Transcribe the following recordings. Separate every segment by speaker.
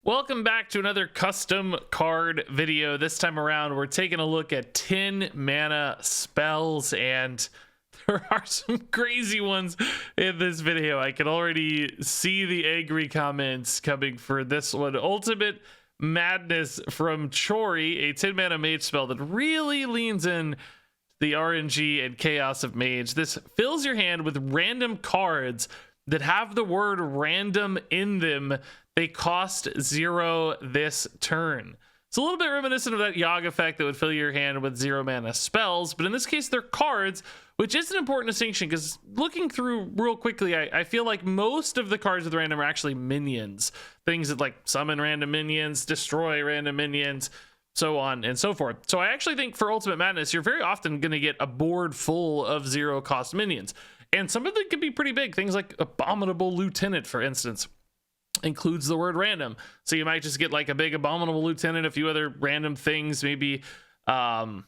Speaker 1: Welcome back to another custom card video. This time around, we're taking a look at 10 mana spells, and there are some crazy ones in this video. I can already see the angry comments coming for this one. Ultimate Madness from Chori, a 10 mana mage spell that really leans in the RNG and chaos of mage. This fills your hand with random cards that have the word random in them. They cost 0 this turn. It's a little bit reminiscent of that Yogg effect that would fill your hand with 0 mana spells, but in this case they're cards, which is an important distinction because looking through real quickly, I feel like most of the cards with random are actually minions. Things that like summon random minions, destroy random minions, so on and so forth. So I actually think for Ultimate Madness, you're very often going to get a board full of 0 cost minions. And some of them can be pretty big. Things like Abominable Lieutenant, for instance, includes the word random. So you might just get like a big Abominable Lieutenant, a few other random things. Maybe a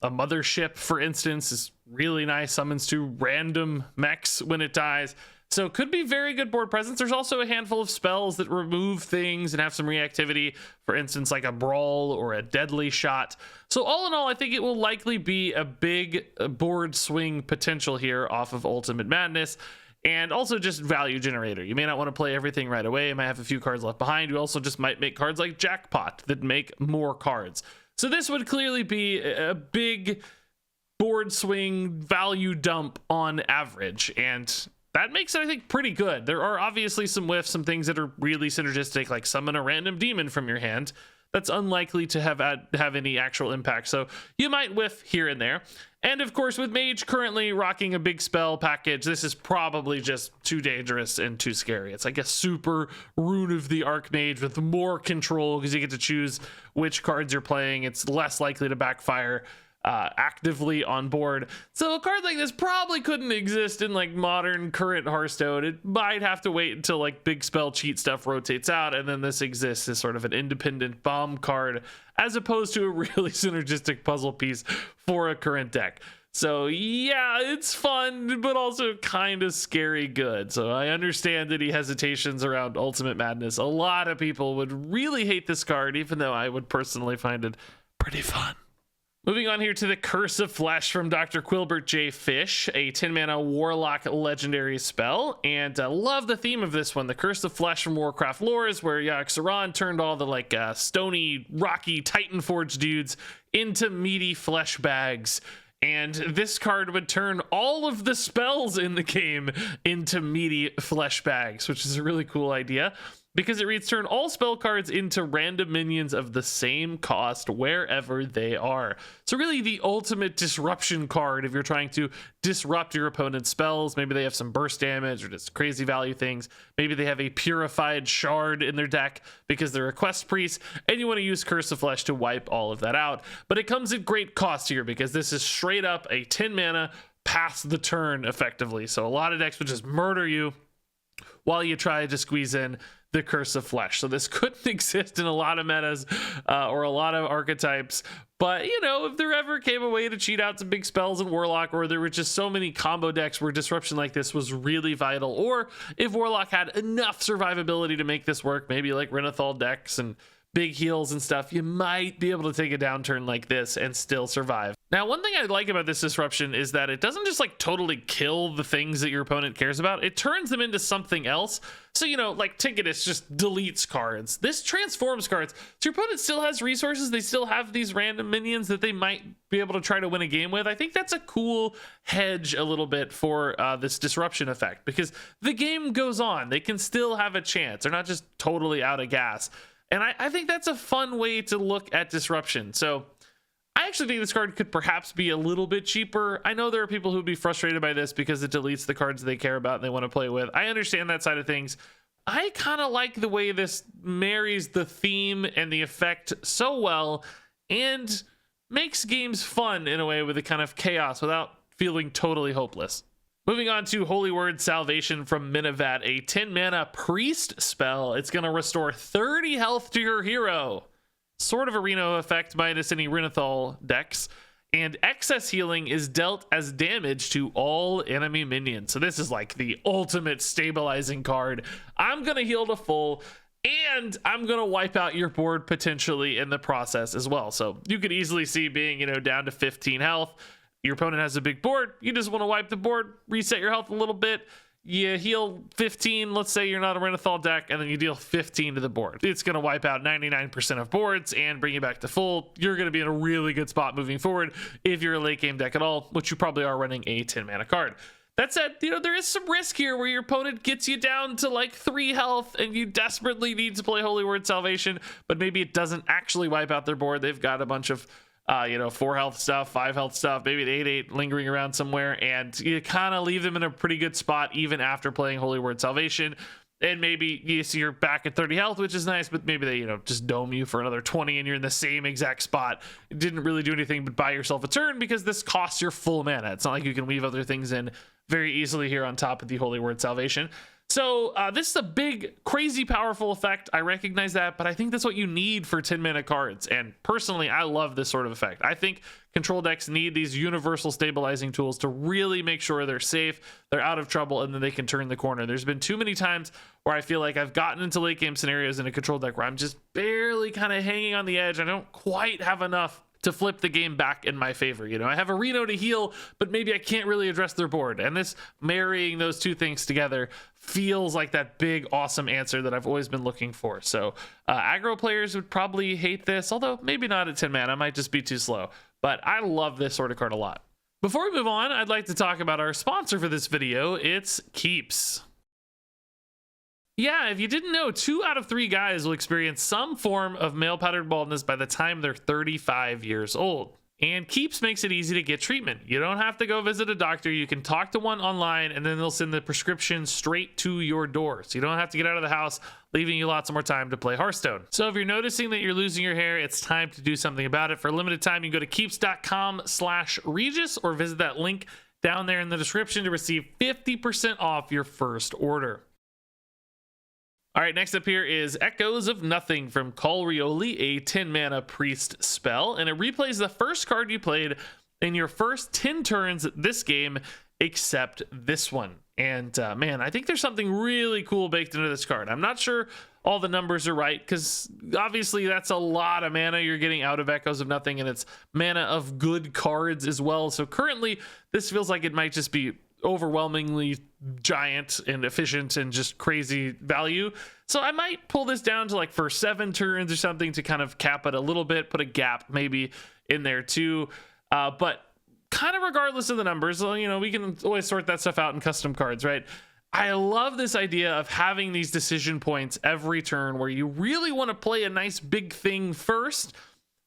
Speaker 1: Mothership, for instance, is really nice. Summons 2 random mechs when it dies. So it could be very good board presence. There's also a handful of spells that remove things and have some reactivity. For instance, like a Brawl or a Deadly Shot. So all in all, I think it will likely be a big board swing potential here off of Ultimate Madness. And also just value generator. You may not want to play everything right away. You might have a few cards left behind. You also just might make cards like Jackpot that make more cards. So this would clearly be a big board swing value dump on average. And that makes it, I think, pretty good. There are obviously some whiffs, some things that are really synergistic, like summon a random demon from your hand. That's unlikely to have any actual impact. So you might whiff here and there. And of course, with Mage currently rocking a big spell package, this is probably just too dangerous and too scary. It's like a super Rune of the Archmage with more control because you get to choose which cards you're playing. It's less likely to backfire actively on board. So a card like this probably couldn't exist in like modern current Hearthstone. It might have to wait until like big spell cheat stuff rotates out, and then this exists as sort of an independent bomb card as opposed to a really synergistic puzzle piece for a current deck. So yeah, it's fun, but also kind of scary good. So I understand any hesitations around Ultimate Madness. A lot of people would really hate this card, even though I would personally find it pretty fun. Moving on here to the Curse of Flesh from Dr. Quilbert J. Fish, a 10 mana Warlock legendary spell. And I love the theme of this one. The Curse of Flesh from Warcraft lore is where Yogg-Saron turned all the like stony, rocky Titanforge dudes into meaty flesh bags. And this card would turn all of the spells in the game into meaty flesh bags, which is a really cool idea, because it reads turn all spell cards into random minions of the same cost wherever they are. So really the ultimate disruption card if you're trying to disrupt your opponent's spells. Maybe they have some burst damage or just crazy value things. Maybe they have a purified shard in their deck because they're a quest priest, and you want to use Curse of Flesh to wipe all of that out. But it comes at great cost here because this is straight up a 10 mana pass the turn effectively. So a lot of decks would just murder you while you try to squeeze in the Curse of Flesh. So this couldn't exist in a lot of metas or a lot of archetypes. But, you know, if there ever came a way to cheat out some big spells in Warlock, or there were just so many combo decks where disruption like this was really vital, or if Warlock had enough survivability to make this work, maybe like Renathal decks and big heals and stuff, you might be able to take a downturn like this and still survive. Now, one thing I like about this disruption is that it doesn't just like totally kill the things that your opponent cares about. It turns them into something else. So, you know, like Ticketus just deletes cards. This transforms cards. So your opponent still has resources. They still have these random minions that they might be able to try to win a game with. I think that's a cool hedge a little bit for this disruption effect, because the game goes on. They can still have a chance. They're not just totally out of gas. And I think that's a fun way to look at disruption. So I actually think this card could perhaps be a little bit cheaper. I know there are people who would be frustrated by this because it deletes the cards they care about and they want to play with. I understand that side of things. I kind of like the way this marries the theme and the effect so well and makes games fun in a way with the kind of chaos without feeling totally hopeless. Moving on to Holy Word Salvation from Minivat, a 10 mana priest spell. It's going to restore 30 health to your hero. Sort of a Reno effect minus any Renathal decks. And excess healing is dealt as damage to all enemy minions. So this is like the ultimate stabilizing card. I'm going to heal to full, and I'm gonna wipe out your board potentially in the process as well. So you could easily see being, you know, down to 15 health. Your opponent has a big board. You just want to wipe the board, reset your health a little bit. You heal 15. Let's say you're not a Renathal deck, and then you deal 15 to the board. It's going to wipe out 99% of boards and bring you back to full. You're going to be in a really good spot moving forward if you're a late game deck at all, which you probably are running a 10 mana card. That said, you know, there is some risk here where your opponent gets you down to like 3 health and you desperately need to play Holy Word Salvation, but maybe it doesn't actually wipe out their board. They've got a bunch of 4 health stuff, 5 health stuff, maybe an 8/8 lingering around somewhere, and you kind of leave them in a pretty good spot even after playing Holy Word Salvation. And maybe you see you're back at 30 health, which is nice, but maybe they, you know, just dome you for another 20 and you're in the same exact spot. It didn't really do anything but buy yourself a turn because this costs your full mana. It's not like you can weave other things in very easily here on top of the Holy Word Salvation. So this is a big, crazy powerful effect. I recognize that, but I think that's what you need for 10 mana cards. And personally, I love this sort of effect. I think control decks need these universal stabilizing tools to really make sure they're safe, they're out of trouble, and then they can turn the corner. There's been too many times where I feel like I've gotten into late game scenarios in a control deck where I'm just barely kind of hanging on the edge. I don't quite have enough to flip the game back in my favor. You know, I have a Reno to heal, but maybe I can't really address their board. And this marrying those two things together feels like that big, awesome answer that I've always been looking for. So aggro players would probably hate this, although maybe not at 10 mana, might just be too slow. But I love this sort of card a lot. Before we move on, I'd like to talk about our sponsor for this video. It's Keeps. Yeah, if you didn't know, 2 out of 3 guys will experience some form of male pattern baldness by the time they're 35 years old. And Keeps makes it easy to get treatment. You don't have to go visit a doctor. You can talk to one online, and then they'll send the prescription straight to your door. So you don't have to get out of the house, leaving you lots more time to play Hearthstone. So if you're noticing that you're losing your hair, it's time to do something about it. For a limited time, you can go to keeps.com/Regis or visit that link down there in the description to receive 50% off your first order. All right, next up here is Echoes of Nothing from Colrioli, a 10 mana priest spell, and it replays the first card you played in your first 10 turns this game, except this one. And man, I think there's something really cool baked into this card. I'm not sure all the numbers are right, because obviously that's a lot of mana you're getting out of Echoes of Nothing, and it's mana of good cards as well. So currently, this feels like it might just be overwhelmingly giant and efficient and just crazy value. So I might pull this down to like for 7 turns or something to kind of cap it a little bit, put a gap maybe in there too. But kind of regardless of the numbers, you know, we can always sort that stuff out in custom cards, right? I love this idea of having these decision points every turn where you really want to play a nice big thing first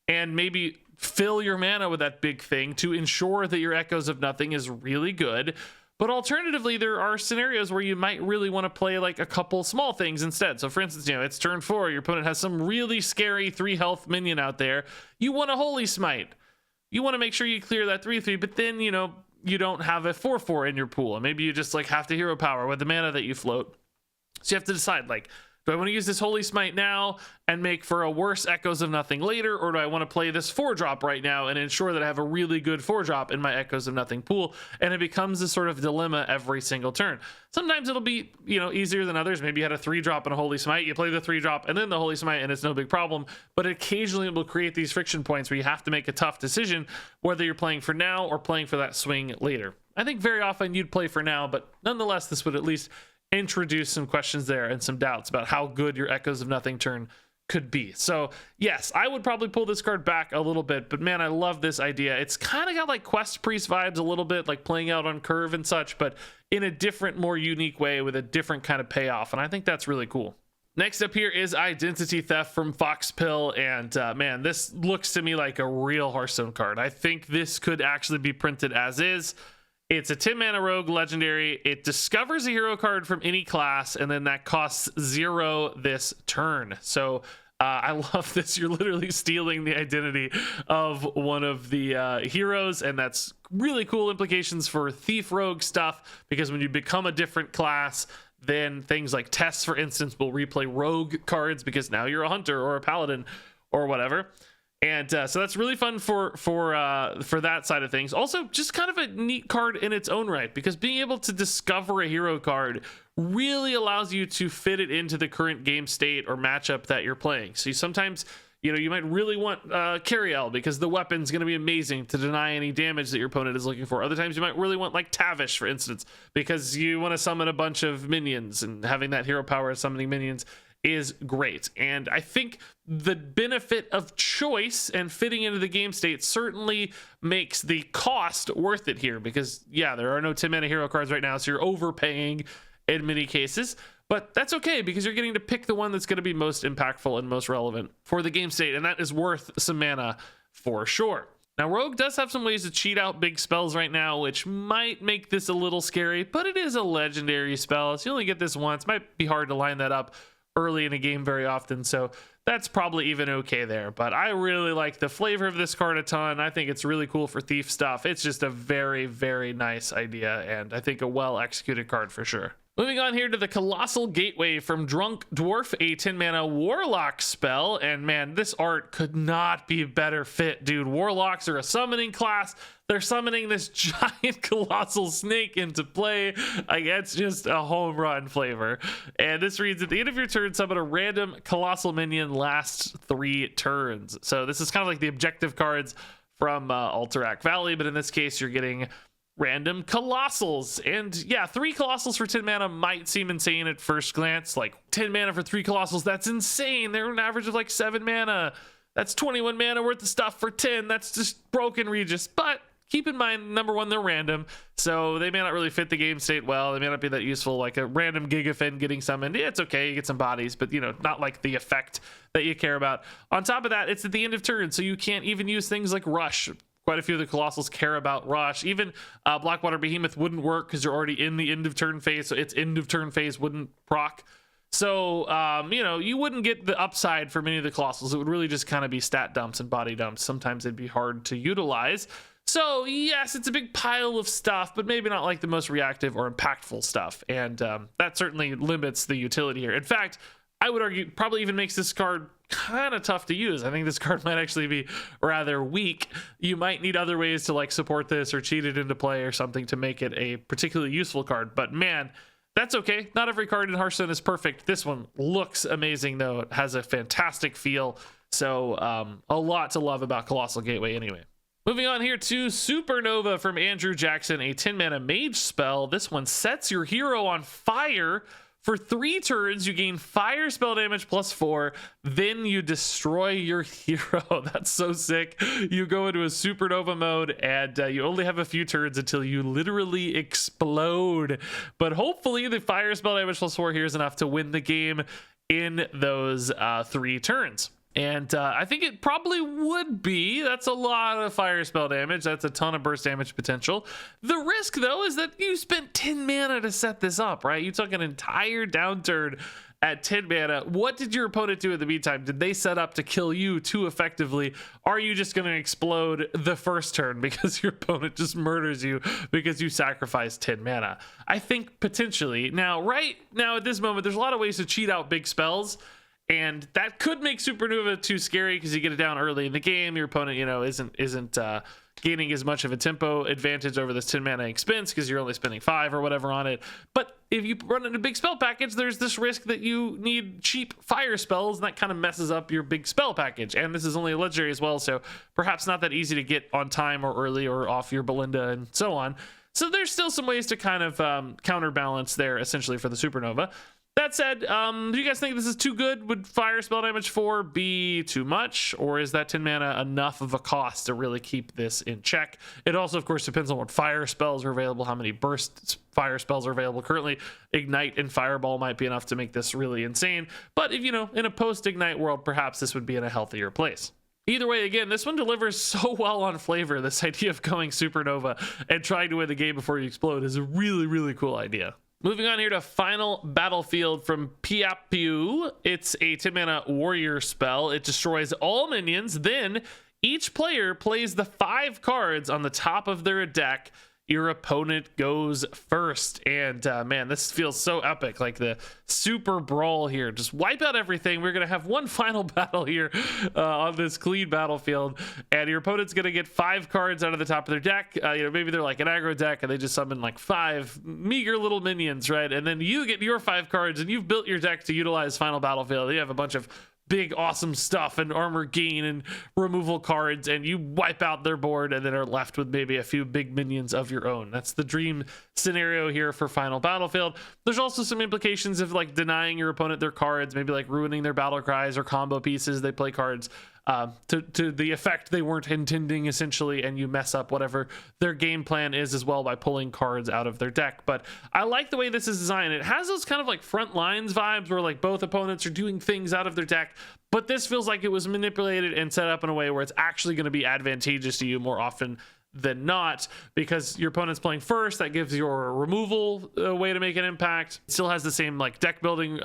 Speaker 1: and maybe fill your mana with that big thing to ensure that your Echoes of Nothing is really good. But alternatively, there are scenarios where you might really want to play like a couple small things instead. So for instance, you know, it's turn 4, your opponent has some really scary 3 health minion out there. You want a Holy Smite. You want to make sure you clear that 3/3, but then, you know, you don't have a 4/4 in your pool. And maybe you just like have to hero power with the mana that you float. So you have to decide, like, do I want to use this Holy Smite now and make for a worse Echoes of Nothing later? Or do I want to play this 4-drop right now and ensure that I have a really good 4-drop in my Echoes of Nothing pool? And it becomes this sort of dilemma every single turn. Sometimes it'll be, you know, easier than others. Maybe you had a 3-drop and a Holy Smite. You play the 3-drop and then the Holy Smite and it's no big problem. But occasionally it will create these friction points where you have to make a tough decision whether you're playing for now or playing for that swing later. I think very often you'd play for now, but nonetheless, this would at least introduce some questions there and some doubts about how good your Echoes of Nothing turn could be. So yes, I would probably pull this card back a little bit, but man, I love this idea. It's kind of got like Quest Priest vibes a little bit, like playing out on curve and such, but in a different, more unique way with a different kind of payoff. And I think that's really cool. Next up here is Identity Theft from Foxpill, and man, this looks to me like a real Hearthstone card. I think this could actually be printed as is. It's a 10 mana rogue legendary. It discovers a hero card from any class, and then that costs 0 this turn. So I love this. You're literally stealing the identity of one of the heroes, and that's really cool implications for thief rogue stuff, because when you become a different class, then things like tests, for instance, will replay rogue cards because now you're a hunter or a paladin or whatever. And so that's really fun for that side of things. Also, just kind of a neat card in its own right, because being able to discover a hero card really allows you to fit it into the current game state or matchup that you're playing. So sometimes, you know, you might really want Cariel because the weapon's going to be amazing to deny any damage that your opponent is looking for. Other times you might really want like Tavish, for instance, because you want to summon a bunch of minions, and having that hero power summoning minions is great. And I think the benefit of choice and fitting into the game state certainly makes the cost worth it here, because yeah, there are no 10 mana hero cards right now, so you're overpaying in many cases, but that's okay because you're getting to pick the one that's going to be most impactful and most relevant for the game state, and that is worth some mana for sure. Now, Rogue does have some ways to cheat out big spells right now, which might make this a little scary, but it is a legendary spell, so you only get this once. Might be hard to line that up early in a game very often, so that's probably even okay there. But I really like the flavor of this card a ton. I think it's really cool for thief stuff. It's just a very, very nice idea, and I think a well executed card for sure. Moving on here to the Colossal Gateway from Drunk Dwarf, a 10 mana Warlock spell. And man, this art could not be better fit, dude. Warlocks are a summoning class. They're summoning this giant colossal snake into play. Like, it's just a home run flavor. And this reads, at the end of your turn, summon a random colossal minion lasts 3 turns. So this is kind of like the objective cards from Alterac Valley, but in this case, you're getting random colossals. And yeah, 3 colossals for 10 mana might seem insane at first glance. Like 10 mana for 3 colossals, that's insane. They're an average of like 7 mana. That's 21 mana worth of stuff for 10. That's just broken, Regis. But keep in mind, number one, they're random, so they may not really fit the game state well. They may not be that useful, like a random Gigafin getting summoned. It's okay, you get some bodies, but you know, not like the effect that you care about. On top of that, it's at the end of turn, so you can't even use things like Rush. Quite a few of the Colossals care about Rush. Even Blackwater Behemoth wouldn't work because you're already in the end of turn phase, so its end of turn phase wouldn't proc. So, you know, you wouldn't get the upside for many of the Colossals. It would really just kind of be stat dumps and body dumps. Sometimes it'd be hard to utilize. So, yes, it's a big pile of stuff, but maybe not like the most reactive or impactful stuff. And that certainly limits the utility here. In fact, I would argue probably even makes this card kind of tough to use. I think this card might actually be rather weak. You might need other ways to like support this or cheat it into play or something to make it a particularly useful card. But man, that's okay. Not every card in Hearthstone is perfect. This one looks amazing, though. It has a fantastic feel. So a lot to love about Colossal Gateway anyway. Moving on here to Supernova from Andrew Jackson, a 10 mana mage spell. This one sets your hero on fire. For 3 turns, you gain fire spell damage +4, then you destroy your hero. That's so sick. You go into a supernova mode, and you only have a few turns until you literally explode. But hopefully the fire spell damage +4 here is enough to win the game in those 3 turns. And I think it probably would be. That's a lot of fire spell damage. That's a ton of burst damage potential. The risk, though, is that you spent 10 mana to set this up, right? You took an entire downturn at 10 mana. What did your opponent do in the meantime? Did they set up to kill you too effectively? Are you just going to explode the first turn because your opponent just murders you because you sacrificed 10 mana? I think potentially. Now, right now at this moment, there's a lot of ways to cheat out big spells. And that could make Supernova too scary because you get it down early in the game. Your opponent, you know, isn't gaining as much of a tempo advantage over this 10 mana expense because you're only spending 5 or whatever on it. But if you run into a big spell package, there's this risk that you need cheap fire spells, and that kind of messes up your big spell package. And this is only a legendary as well, so perhaps not that easy to get on time or early or off your Belinda and so on. So there's still some ways to kind of counterbalance there, essentially, for the Supernova. That said, do you guys think this is too good? Would fire spell damage 4 be too much? Or is that 10 mana enough of a cost to really keep this in check? It also, of course, depends on what fire spells are available, how many burst fire spells are available. Currently, Ignite and Fireball might be enough to make this really insane. But if, you know, in a post-Ignite world, perhaps this would be in a healthier place. Either way, again, this one delivers so well on flavor. This idea of going Supernova and trying to win the game before you explode is a really, really cool idea. Moving on here to Final Battlefield from Piapiu. It's a 10 mana warrior spell. It destroys all minions. Then each player plays the 5 cards on the top of their deck your opponent goes first. And man, this feels so epic, like the super brawl here. Just wipe out everything. We're gonna have one final battle here on this clean battlefield, and your opponent's gonna get 5 cards out of the top of their deck. You know, maybe they're like an aggro deck and they just summon like 5 meager little minions, right? And then you get your 5 cards and you've built your deck to utilize final battlefield. You have a bunch of big awesome stuff and armor gain and removal cards, and you wipe out their board and then are left with maybe a few big minions of your own. That's the dream scenario here for final battlefield. There's also some implications of like denying your opponent their cards, maybe like ruining their battle cries or combo pieces. They play cards to the effect they weren't intending, essentially, and you mess up whatever their game plan is as well by pulling cards out of their deck. But I like the way this is designed. It has those kind of like front lines vibes where like both opponents are doing things out of their deck, but this feels like it was manipulated and set up in a way where it's actually going to be advantageous to you more often than not, because your opponent's playing first. That gives your removal a way to make an impact. It still has the same like deck building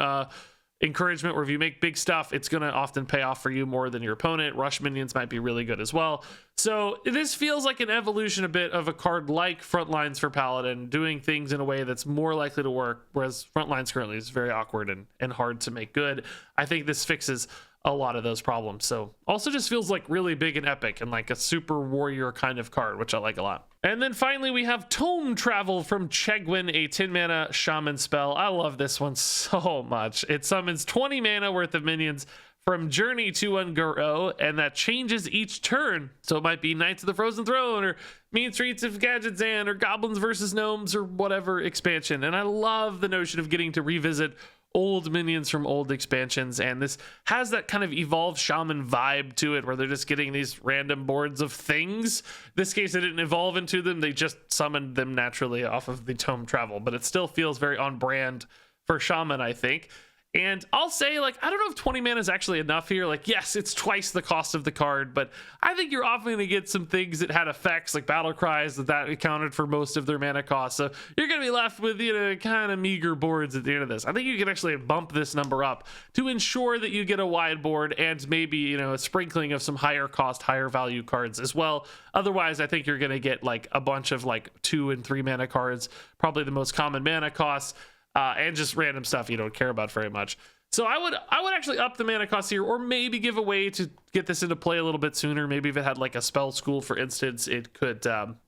Speaker 1: encouragement, where if you make big stuff, it's going to often pay off for you more than your opponent. Rush minions might be really good as well. So this feels like an evolution a bit of a card like Frontlines for Paladin, doing things in a way that's more likely to work, whereas Frontlines currently is very awkward and hard to make good. I think this fixes a lot of those problems. So also just feels like really big and epic and like a super warrior kind of card, which I like a lot. And then finally we have Tome Travel from Chegwin, a 10 mana shaman spell. I love this one so much. It summons 20 mana worth of minions from Journey to Ungaro, and that changes each turn. So it might be Knights of the Frozen Throne or Mean Streets of Gadgetzan or Goblins versus Gnomes or whatever expansion. And I love the notion of getting to revisit old minions from old expansions, and this has that kind of evolved shaman vibe to it, where they're just getting these random boards of things. This case, they didn't evolve into them, they just summoned them naturally off of the Tome Travel, but it still feels very on brand for shaman, I think. And I'll say, like, I don't know if 20 mana is actually enough here. Like, yes, it's twice the cost of the card, but I think you're often going to get some things that had effects, like battle cries, that accounted for most of their mana cost. So you're going to be left with, you know, kind of meager boards at the end of this. I think you can actually bump this number up to ensure that you get a wide board and maybe, you know, a sprinkling of some higher cost, higher value cards as well. Otherwise, I think you're going to get like a bunch of like 2 and 3 mana cards, probably the most common mana costs. And just random stuff you don't care about very much. So I would actually up the mana cost here, or maybe give a way to get this into play a little bit sooner. Maybe if it had like a spell school, for instance, it could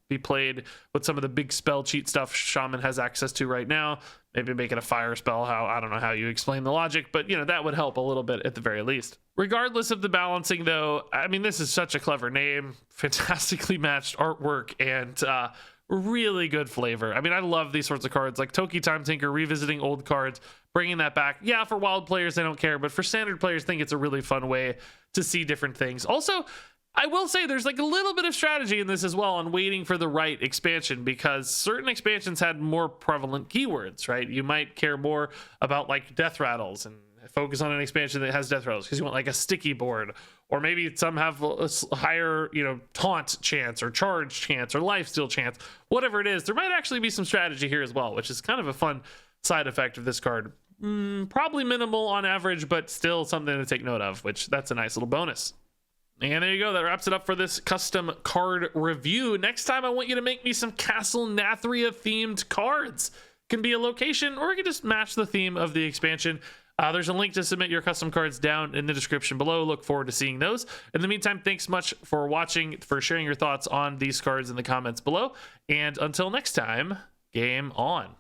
Speaker 1: be played with some of the big spell cheat stuff Shaman has access to right now. Maybe make it a fire spell. I don't know how you explain the logic, but you know, that would help a little bit at the very least. Regardless of the balancing though, I mean, this is such a clever name, fantastically matched artwork, and really good flavor. I mean, I love these sorts of cards, like Toki Time Tinker, revisiting old cards, bringing that back. Yeah, for wild players, they don't care, but for standard players, I think it's a really fun way to see different things. Also, I will say there's like a little bit of strategy in this as well on waiting for the right expansion, because certain expansions had more prevalent keywords, right? You might care more about like death rattles and focus on an expansion that has death rattles because you want like a sticky board, or maybe some have a higher, you know, taunt chance or charge chance or lifesteal chance. Whatever it is, there might actually be some strategy here as well, which is kind of a fun side effect of this card. Probably minimal on average, but still something to take note of, which that's a nice little bonus. And there you go. That wraps it up for this custom card review. Next time, I want you to make me some Castle Nathria themed cards. It can be a location, or it can just match the theme of the expansion. There's a link to submit your custom cards down in the description below. Look forward to seeing those. In the meantime, thanks much for watching, for sharing your thoughts on these cards in the comments below. And until next time, game on.